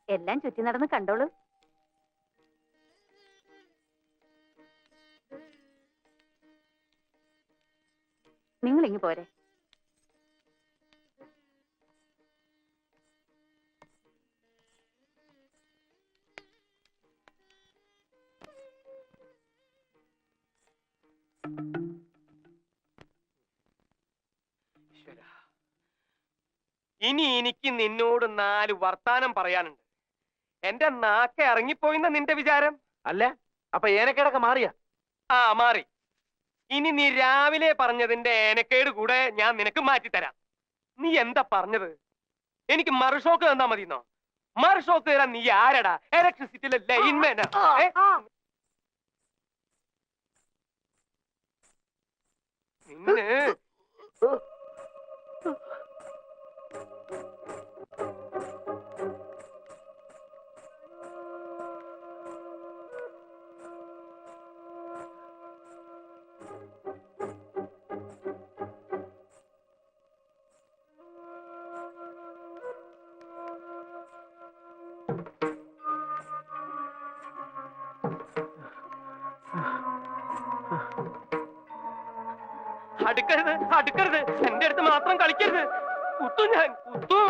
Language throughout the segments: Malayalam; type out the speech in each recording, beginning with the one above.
എല്ലാം ചുറ്റി നടന്ന് കണ്ടോളൂ. നിങ്ങൾ ഇങ്ങ് പോരെ. ഇനി എനിക്ക് നിന്നോട് 4 വർത്താനം പറയാനുണ്ട്. എന്റെ നാക്ക ഇറങ്ങിപ്പോയിന്ന നിന്റെ വിചാരം? അല്ല, അപ്പൊ ഏനക്കേടൊക്കെ മാറിയ? ആ, മാറി. ഇനി നീ രാവിലെ പറഞ്ഞതിന്റെ ഏനക്കേട് കൂടെ ഞാൻ നിനക്ക് മാറ്റിത്തരാം. നീ എന്താ പറഞ്ഞത്? എനിക്ക് മറുഷോക്ക് തന്നാ മതിന്നോ? മറുഷോക്ക് തരാൻ നീ ആരടാ? ഇലക്ട്രിസിറ്റിയിലെ ലൈൻമാനാ? നിന്നെ അടുക്കരുത്, അടുക്കരുത്. എന്റെ അടുത്ത് മാത്രം കളിക്കരുത്. കുത്തു, ഞാൻ കുത്തു.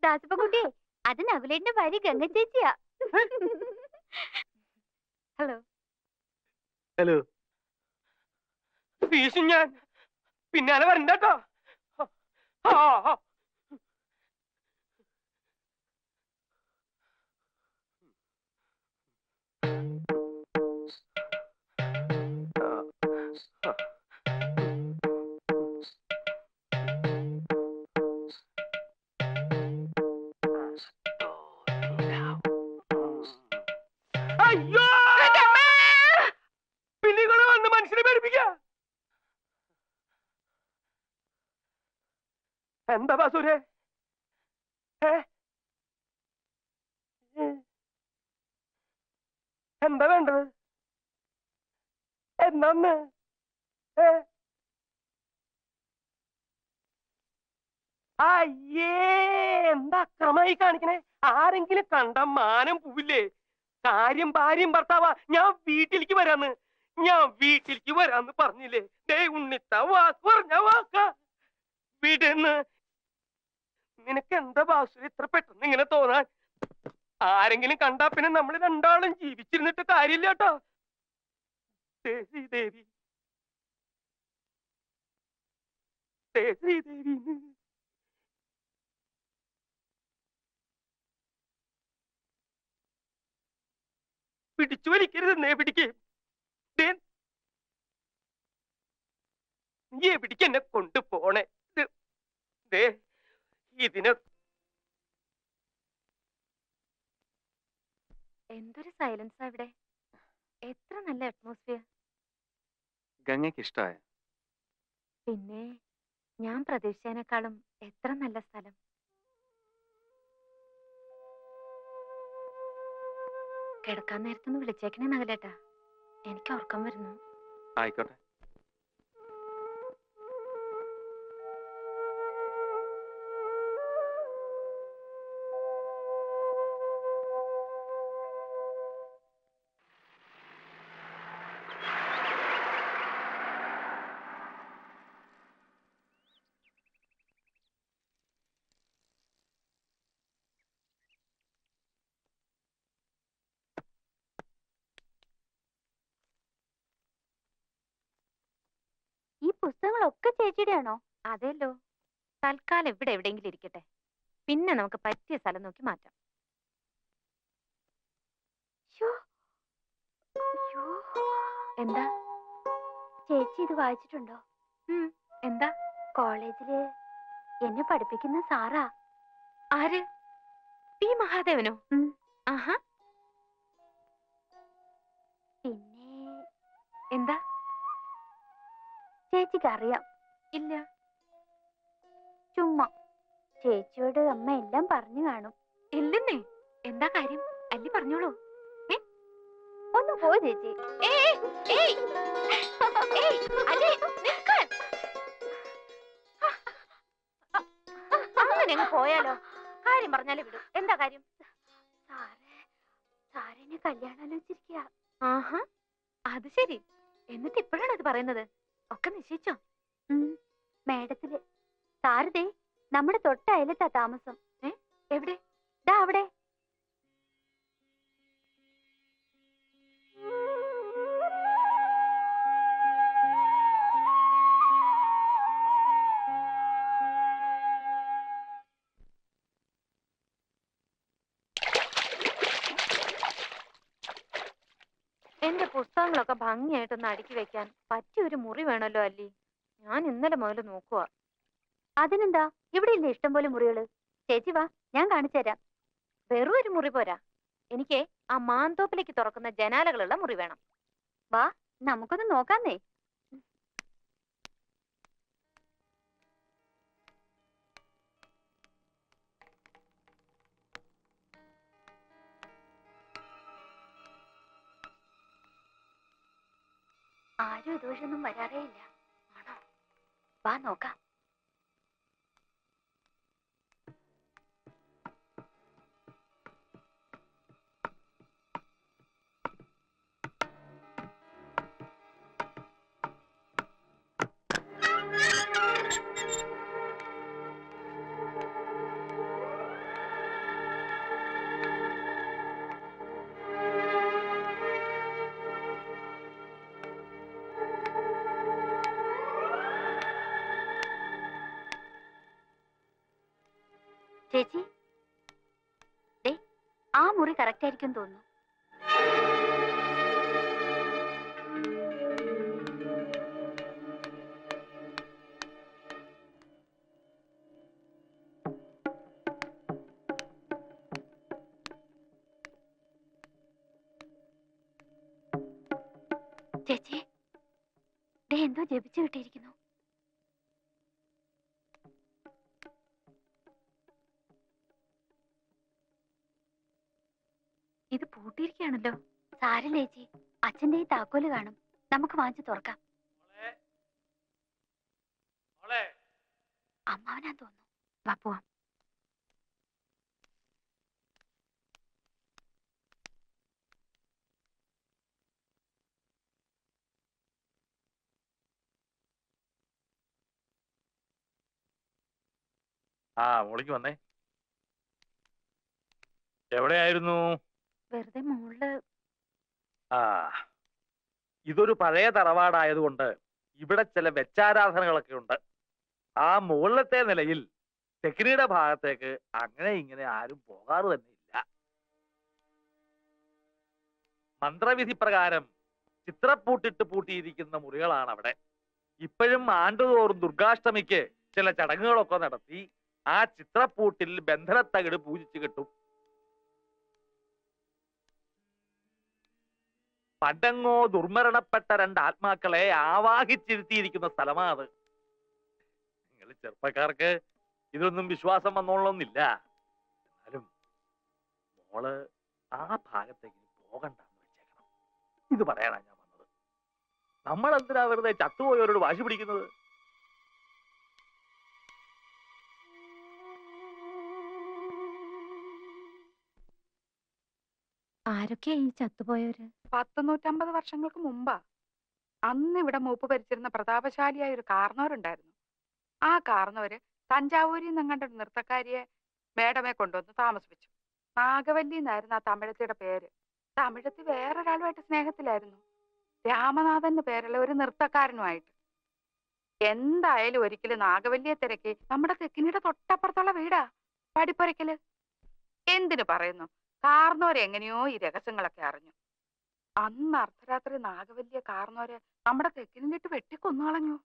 ദാസപ്പൻകുട്ടി, അത് നകുലേട്ടന്റെ ഭാര്യ ഗംഗ ചേച്ചിയാ. ഹലോ. ഹലോ. വീശും ഞാൻ. പിന്നാലെ വരണ്ടോ? അയ്യോ, പിന്നികള് വന്ന് മനുഷ്യനെ പേടിപ്പിക്ക. എന്താ ബാസൂരെ? എന്താ വേണ്ടത്? എന്നാന്ന്? അയ്യേ, എന്താ അക്രമായി കാണിക്കണേ? ആരെങ്കിലും കണ്ട മാനം പോവില്ലേ? കാര്യം ഭാര്യയും ഭർത്താവാ. ഞാൻ വീട്ടിലേക്ക് വരാന്ന്, ഞാൻ വീട്ടിലേക്ക് വരാന്ന് പറഞ്ഞില്ലേ? ദേ ഉണ്ണിത്ത വാക്ക് പറഞ്ഞ വാക്ക. വീടെന്ന് നിനക്ക് എന്താ ബാസു ഇത്ര പെട്ടെന്ന് ഇങ്ങനെ തോന്നാൻ? ആരെങ്കിലും കണ്ടാ പിന്നെ നമ്മൾ രണ്ടാളും ജീവിച്ചിരുന്നിട്ട് കാര്യമില്ല കേട്ടോ. ശ്രീദേവി, ശ്രീദേവി പിടിച്ചു വലിക്കരുതെന്നേ. പിടിക്കേ, നീ എവിടേക്ക് എന്നെ കൊണ്ടുപോണേ? ഇതിനെ എന്തൊരു സൈലൻസാ ഇവിടെ. എത്ര നല്ല അറ്റ്മോസ്ഫിയർ. ഗംഗയ്ക്ക് ഇഷ്ടമായ? പിന്നെ ഞാൻ പ്രതീക്ഷിച്ചതിനേക്കാളും എത്ര നല്ല സ്ഥലം. കിടക്കാൻ നേരത്തൊന്ന് വിളിച്ചേക്കണേ നഗലേട്ടാ, എനിക്ക് ഉറക്കം വരുന്നു. ആയിക്കോട്ടെ. ഈ പുസ്തകങ്ങളൊക്കെ ചേച്ചിയുടെ ആണോ? അതെല്ലോ. തൽക്കാലം ഇവിടെ എവിടെയെങ്കിലും ഇരിക്കട്ടെ, പിന്നെ നമുക്ക് പറ്റിയ സ്ഥലം നോക്കി മാറ്റാം. എന്താ ചേച്ചി ഇത് വായിച്ചിട്ടുണ്ടോ? എന്താ? കോളേജില് എന്നെ പഠിപ്പിക്കുന്ന സാറാ. ആര്? പി മഹാദേവനോ? ആഹാ. പിന്നെ എന്താ? ചേച്ചിക്ക് അറിയാം? ഇല്ല. ചുമ്മാ ചേച്ചിയോട് അമ്മ എല്ലാം പറഞ്ഞു കാണും. ഇല്ലെന്നേ. എന്താ കാര്യം? അല്ലി പറഞ്ഞോളൂ. ഒന്ന് പോ ചേച്ചി. അങ്ങനെ അങ്ങ് പോയാലോ? കാര്യം പറഞ്ഞാലേ വിടും. എന്താ കാര്യം? സാറിനെ കല്യാണം ആലോചിച്ചിരിക്കുക. ആഹാ, അത് ശരി. എന്നിട്ട് ഇപ്പോഴാണ് അത് പറയുന്നത്? ഒക്കെ നിശ്ചയിച്ചോ? മേഡത്തില്. സാരതേ നമ്മുടെ തൊട്ട അയലത്താ താമസം. എവിടെ? ദാ അവിടെ. എന്റെ പുസ്തകങ്ങളൊക്കെ ഭംഗിയായിട്ടൊന്ന് അടുക്കി വെക്കാൻ പറ്റിയ ഒരു മുറി വേണമല്ലോ അല്ലി. ഞാൻ ഇന്നലെ മുതൽ നോക്കുക. അതിനെന്താ, ഇവിടെ ഇല്ലേ ഇഷ്ടം പോലെ മുറികള്. ചേച്ചി വാ, ഞാൻ കാണിച്ചു തരാം. വെറും ഒരു മുറി പോരാ, എനിക്ക് ആ മാന്തോപ്പിലേക്ക് തുറക്കുന്ന ജനാലകളുള്ള മുറി വേണം. വാ, നമുക്കൊന്ന് നോക്കാന്നേ. ആരും ഇതുവഴിയൊന്നും വരാറേ ഇല്ല. ആണോ? വാ നോക്കാം. ചേച്ചി, ദേ ആ മുറി കറക്റ്റ് ആയിരിക്കും തോന്നുന്നു. ചേച്ചി, ദേ എന്തോ ജപിച്ചു കിട്ടിയിരിക്കുന്നു. ഇത് പൂട്ടിയിരിക്കുകയാണല്ലോ. സാരില്ല ചേച്ചി, അച്ഛന്റെ ഈ താക്കോല് കാണും. നമുക്ക് വാങ്ങിച്ചു തുറക്കാം. അമ്മാവനാ തോന്നുന്നു. വാ പോവാം. മോളിക്ക് വന്നേ. എവിടെയായിരുന്നു? വെറുതെ മോള്. ആ ഇതൊരു പഴയ തറവാടായതുകൊണ്ട് ഇവിടെ ചില വെച്ചാരാധനകളൊക്കെ ഉണ്ട്. ആ മുകളിലത്തെ നിലയിൽ തെക്കിനിയുടെ ഭാഗത്തേക്ക് അങ്ങനെ ഇങ്ങനെ ആരും പോകാറ് തന്നെ ഇല്ല. മന്ത്രവിധി പ്രകാരം ചിത്രപ്പൂട്ടിട്ട് പൂട്ടിയിരിക്കുന്ന മുറികളാണ് അവിടെ. ഇപ്പോഴും ആണ്ടുതോറും ദുർഗാഷ്ടമിക്ക് ചില ചടങ്ങുകളൊക്കെ നടത്തി ആ ചിത്രപ്പൂട്ടിൽ ബന്ധനത്തകിട് പൂജിച്ചു കിട്ടും. പണ്ടങ്ങോ ദുർമരണപ്പെട്ട രണ്ട് ആത്മാക്കളെ ആവാഹിച്ചിരുത്തിയിരിക്കുന്ന സ്ഥലമാണ് അത്. നിങ്ങൾ ചെറുപ്പക്കാർക്ക് ഇതൊന്നും വിശ്വാസം വന്നോളന്നില്ല. എന്നാലും മോള് ആ ഭാഗത്തേക്ക് പോകണ്ടെന്ന് വെച്ചേക്കണം. ഇത് പറയാനാ ഞാൻ വന്നത്. നമ്മൾ എന്തിനാ വെറുതെ ചത്തുപോയവരോട് വാശി പിടിക്കുന്നത്? ആരൊക്കെയാ ഈ ചത്തുപോയവര്? 150 വർഷങ്ങൾക്ക് മുമ്പാ. അന്ന് ഇവിടെ മൂപ്പ് ഭരിച്ചിരുന്ന പ്രതാപശാലിയായ ഒരു കാർന്നവരുണ്ടായിരുന്നു. ആ കാർന്നവര് തഞ്ചാവൂരിൽ നിന്നങ്ങണ്ട ഒരു നൃത്തക്കാരിയെ മേഡമെ കൊണ്ടുവന്ന് താമസിപ്പിച്ചു. നാഗവല്ലി എന്നായിരുന്നു ആ തമിഴത്തിയുടെ പേര്. തമിഴത്തി വേറൊരാളുമായിട്ട് സ്നേഹത്തിലായിരുന്നു. രാമനാഥന്റെ പേരുള്ള ഒരു നൃത്തക്കാരനുമായിട്ട്. എന്തായാലും ഒരിക്കലും നാഗവല്ലിയെ തിരക്കി നമ്മുടെ തെക്കിനിയുടെ തൊട്ടപ്പുറത്തുള്ള വീടാ പടിപ്പുരയ്ക്കല്. എന്തിനു പറയുന്നു, കാർന്നോര് എങ്ങനെയോ ഈ രഹസ്യങ്ങളൊക്കെ അറിഞ്ഞു. അന്ന് അർദ്ധരാത്രി നാഗവല്ലിയെ കാർന്നോര് നമ്മുടെ തെക്കിനിട്ട് വെട്ടിക്കൊന്നു കളഞ്ഞു.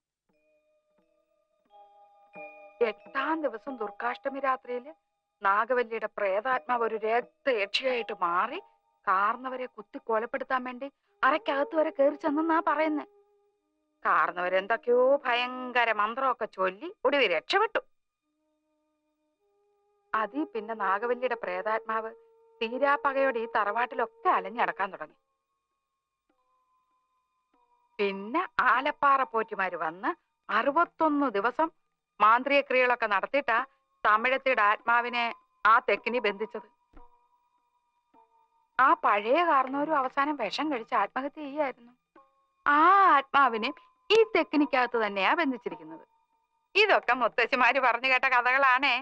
8-ാം ദിവസം ദുർഗാഷ്ടമി രാത്രിയില് നാഗവല്ലിയുടെ പ്രേതാത്മാവ് ഒരു രക്തയക്ഷിയായിട്ട് മാറി കാർന്നവരെ കുത്തി കൊലപ്പെടുത്താൻ വേണ്ടി അരക്കകത്ത് വരെ കയറി ചെന്നാ പറയുന്നേ. കാർന്നവരെന്തൊക്കെയോ ഭയങ്കര മന്ത്രമൊക്കെ ചൊല്ലി ഒടുവിൽ രക്ഷപ്പെട്ടു. അതീ പിന്നെ നാഗവല്ലിയുടെ പ്രേതാത്മാവ് തീരാപ്പകയോടെ ഈ തറവാട്ടിലൊക്കെ അലഞ്ഞടക്കാൻ തുടങ്ങി. പിന്നെ ആലപ്പാറ പോറ്റിമാര് വന്ന് 61 ദിവസം മാന്ത്രിക ക്രിയകളൊക്കെ നടത്തിയിട്ടാ തമിഴത്തിയുടെ ആത്മാവിനെ ആ തെക്കിനി ബന്ധിച്ചത്. ആ പഴയ കാരണവരും അവസാനം വിഷം കഴിച്ച് ആത്മഹത്യ ചെയ്യായിരുന്നു. ആ ആത്മാവിനെ ഈ തെക്കിനിക്കകത്ത് തന്നെയാ ബന്ധിച്ചിരിക്കുന്നത്. ഇതൊക്കെ മുത്തശ്ശിമാര് പറഞ്ഞു കേട്ട കഥകളാണേ.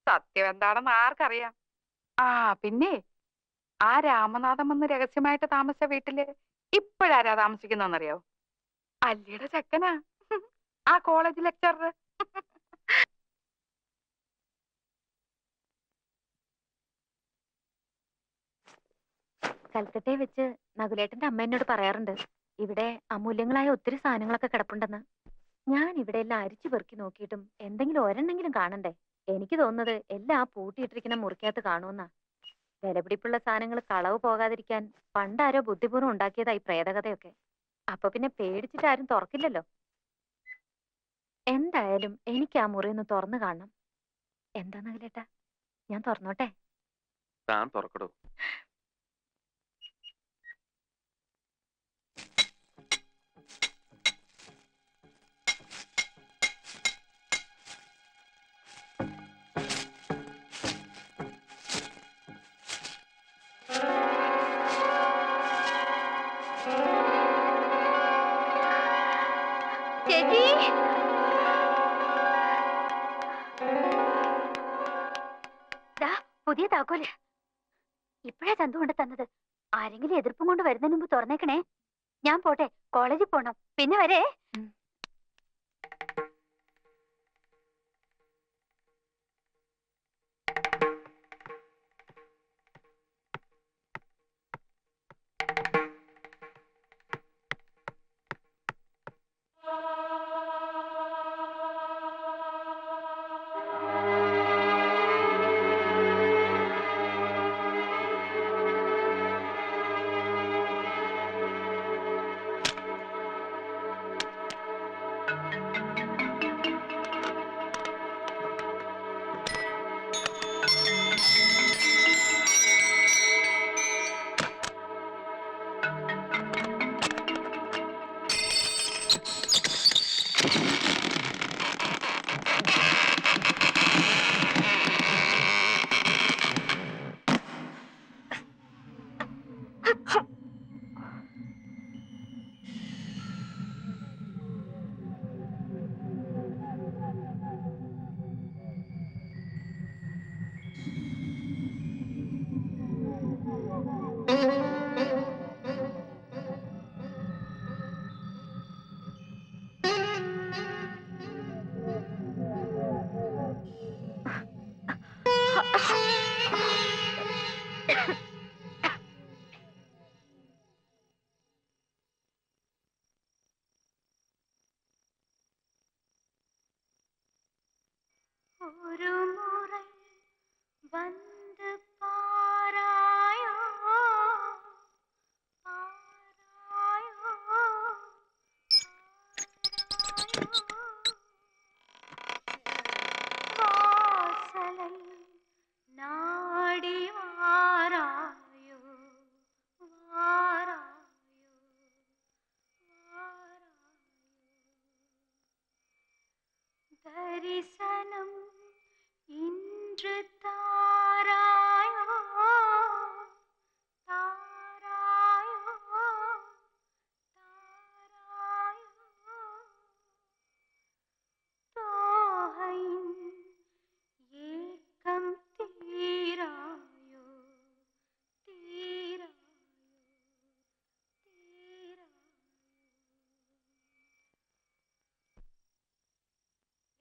സത്യം എന്താണെന്ന് ആർക്കറിയാം. ആ പിന്നെ ആ രാമനാഥൻ വന്ന് രഹസ്യമായിട്ട് താമസിച്ച വീട്ടില് ഇപ്പോഴാരാ താമസിക്കുന്നറിയോ? അല്ലിയുടെ ചെക്കനാ, ആ കോളേജ് ലെക്ചറർ. കൽക്കട്ടയെ വെച്ച് നകുലേട്ടന്റെ അമ്മ എന്നോട് പറയാറുണ്ട്, ഇവിടെ അമൂല്യങ്ങളായ ഒത്തിരി സാധനങ്ങളൊക്കെ കിടപ്പുണ്ടെന്ന്. ഞാൻ ഇവിടെ എല്ലാം അരിച്ചു പെറുക്കി നോക്കിയിട്ടും എന്തെങ്കിലും ഒരെണ്ണെങ്കിലും കാണണ്ടേ. എനിക്ക് തോന്നുന്നത് എല്ലാം ആ പൂട്ടിയിട്ടിരിക്കുന്ന മുറിക്കകത്ത് കാണുമെന്നാ. വിലപിടിപ്പുള്ള സാധനങ്ങൾ കളവ് പോകാതിരിക്കാൻ പണ്ടാരോ ബുദ്ധിപൂർവ്വം ഉണ്ടാക്കിയതായി പ്രേതകഥയൊക്കെ. അപ്പൊ പിന്നെ പേടിച്ചിട്ട് ആരും തുറക്കില്ലല്ലോ. എന്തായാലും എനിക്ക് ആ മുറി ഒന്ന് തുറന്നു കാണണം. എന്താ നകുലേട്ടാ, ഞാൻ തുറന്നോട്ടെ? താൻ തുറക്കടോ. ചേച്ചി, ദാ പുതിയ താക്കോല്. ഇപ്പഴാ ചന്തു കൊണ്ട് തന്നത്. ആരെങ്കിലും എതിർപ്പും കൊണ്ട് വരുന്നതിന് മുമ്പ് തുറന്നേക്കണേ. ഞാൻ പോട്ടെ, കോളേജിൽ പോണം. പിന്നെ വരെ. ഒരു മുறை വന്ന് പാരായോ പാരായോ വാസலை നാടി വാരായോ വാരായോ വാരായോ ദരിസനം ഇன்று താരായോ താരായോ താരായോ തോഹൈൻ ഏകം തീരായോ തീരായോ തീരായോ.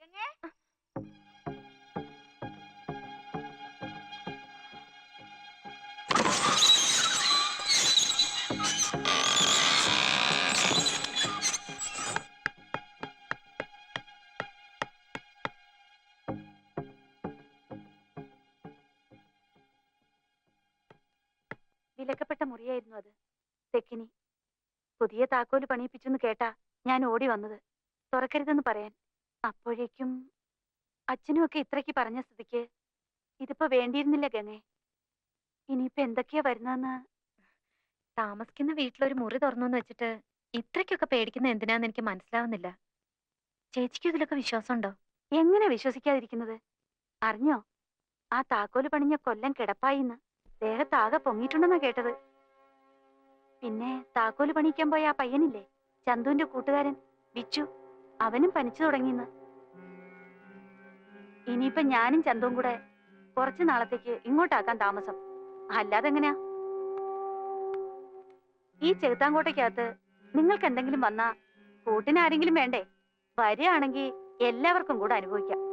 ഗംഗേ, വിലക്കപ്പെട്ട മുറിയായിരുന്നു അത്. തെക്കിനി പുതിയ താക്കോല് പണിയിപ്പിച്ചെന്ന് കേട്ടാ ഞാൻ ഓടി വന്നത് തുറക്കരുതെന്ന് പറയാൻ. അപ്പോഴേക്കും അച്ഛനും ഒക്കെ ഇത്രയ്ക്ക് പറഞ്ഞ സ്ഥിതിക്ക് ഇതിപ്പോ വേണ്ടിയിരുന്നില്ല ഗംഗേ. ഇനിയിപ്പോ എന്തൊക്കെയാ വരുന്നതെന്ന്. താമസിക്കുന്ന വീട്ടിലൊരു മുറി തുറന്നു വെച്ചിട്ട് ഇത്രയ്ക്കൊക്കെ പേടിക്കുന്ന എന്തിനാന്ന് എനിക്ക് മനസ്സിലാവുന്നില്ല. ചേച്ചിക്ക് ഇതിലൊക്കെ വിശ്വാസമുണ്ടോ? എങ്ങനെ വിശ്വസിക്കാതിരിക്കുന്നത്? അറിഞ്ഞോ, ആ താക്കോല് പണിഞ്ഞ കൊല്ലം കിടപ്പായിന്ന്. ദേഹത്താകെ പൊങ്ങിയിട്ടുണ്ടെന്നാ കേട്ടത്. പിന്നെ താക്കോല് പണിയിക്കാൻ പോയ ആ പയ്യനില്ലേ, ചന്തുവിന്റെ കൂട്ടുകാരൻ ബിച്ചു, അവനും പനിച്ചു തുടങ്ങിന്ന്. ഇനിയിപ്പൊ ഞാനും ചന്തുവും കൂടെ കുറച്ചു നാളത്തേക്ക് ഇങ്ങോട്ടാക്കാൻ താമസം. അല്ലാതെ എങ്ങനെയാ? ഈ ചെകുത്താങ്കോട്ടയ്ക്കകത്ത് നിങ്ങൾക്ക് എന്തെങ്കിലും വന്നാ കൂട്ടിന് ആരെങ്കിലും വേണ്ടേ? വരികയാണെങ്കിൽ എല്ലാവർക്കും കൂടെ അനുഭവിക്കാം.